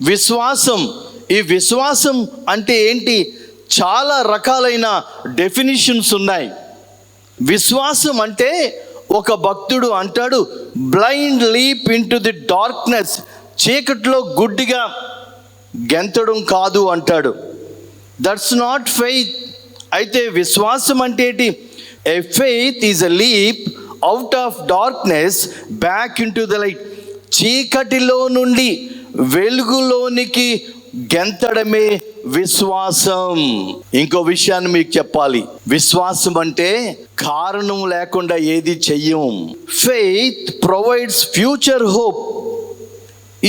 విశ్వాసం, ఈ విశ్వాసం అంటే ఏంటి? చాలా రకాలైన డెఫినిషన్స్ ఉన్నాయి. విశ్వాసం అంటే ఒక భక్తుడు అంటాడు, blind leap into the darkness, చీకట్లో గుడ్డిగా గెంతడం కాదు అంటాడు. That's not faith. అయితే విశ్వాసం అంటే ఏంటి? ఏ faith is a leap out of darkness back into the light. చీకటిలో నుండి వెలుగులోనికి గెంతడమే విశ్వాసం. ఇంకో విషయాన్ని మీకు చెప్పాలి. విశ్వాసం అంటే కారణం లేకుండా ఏది చెయ్యం. Faith provides future hope.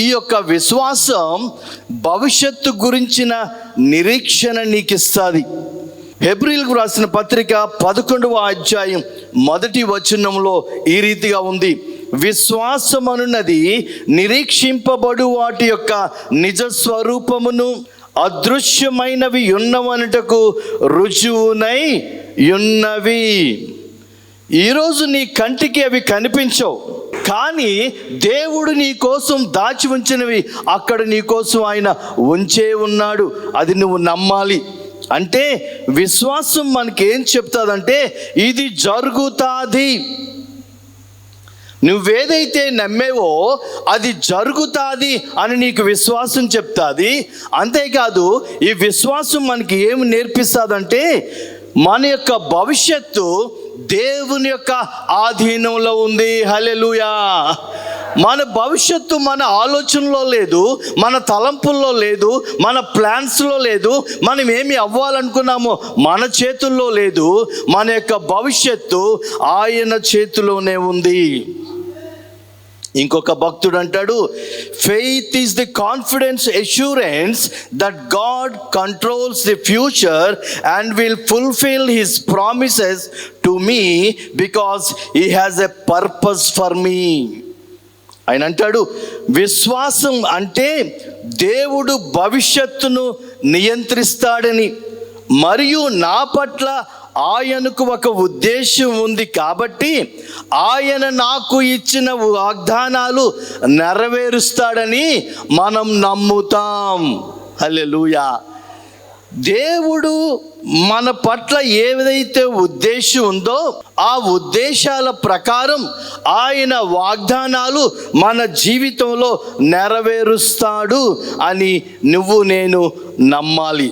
ఈ యొక్క విశ్వాసం భవిష్యత్తు గురించిన నిరీక్షణ నీకు ఇస్తుంది. హెబ్రీయులకు రాసిన పత్రిక 11వ అధ్యాయం 1వ వచనంలో ఈ రీతిగా ఉంది: విశ్వాసం అనున్నది నిరీక్షింపబడు వాటి యొక్క నిజ స్వరూపమును, అదృశ్యమైనవి ఉన్నవనుటకు రుజువునై ఉన్నవి. ఈరోజు నీ కంటికి అవి కనిపించవు, కానీ దేవుడు నీ కోసం దాచి ఉంచినవి అక్కడ నీ కోసం ఆయన ఉంచే ఉన్నాడు. అది నువ్వు నమ్మాలి. అంటే విశ్వాసం మనకేం చెప్తాదంటే ఇది జరుగుతాది. నువ్వేదైతే నమ్మేవో అది జరుగుతాది అని నీకు విశ్వాసం చెప్తాది. అంతేకాదు ఈ విశ్వాసం మనకి ఏమి నేర్పిస్తుందంటే మన యొక్క భవిష్యత్తు దేవుని యొక్క ఆధీనంలో ఉంది. హల్లెలూయా. మన భవిష్యత్తు మన ఆలోచనలో లేదు, మన తలంపుల్లో లేదు, మన ప్లాన్స్లో లేదు, మనం ఏమి అవ్వాలనుకున్నామో మన చేతుల్లో లేదు. మన యొక్క భవిష్యత్తు ఆయన చేతిలోనే ఉంది. ఇంకొక భక్తుడు అంటాడు, faith is the confidence assurance that God controls the future and will fulfil his promises to me because he has a purpose for me. ఆయన అంటాడు, విశ్వాసం అంటే దేవుడు భవిష్యత్తును నియంత్రిస్తాడని, మరియు నా పట్ల ఆయనకు ఒక ఉద్దేశం ఉంది కాబట్టి ఆయన నాకు ఇచ్చిన వాగ్దానాలు నెరవేరుస్తాడని మనం నమ్ముతాం. హల్లెలూయా. దేవుడు మన పట్ల ఏదైతే ఉద్దేశం ఉందో ఆ ఉద్దేశాల ప్రకారం ఆయన వాగ్దానాలు మన జీవితంలో నెరవేరుస్తాడు అని నువ్వు నేను నమ్మాలి.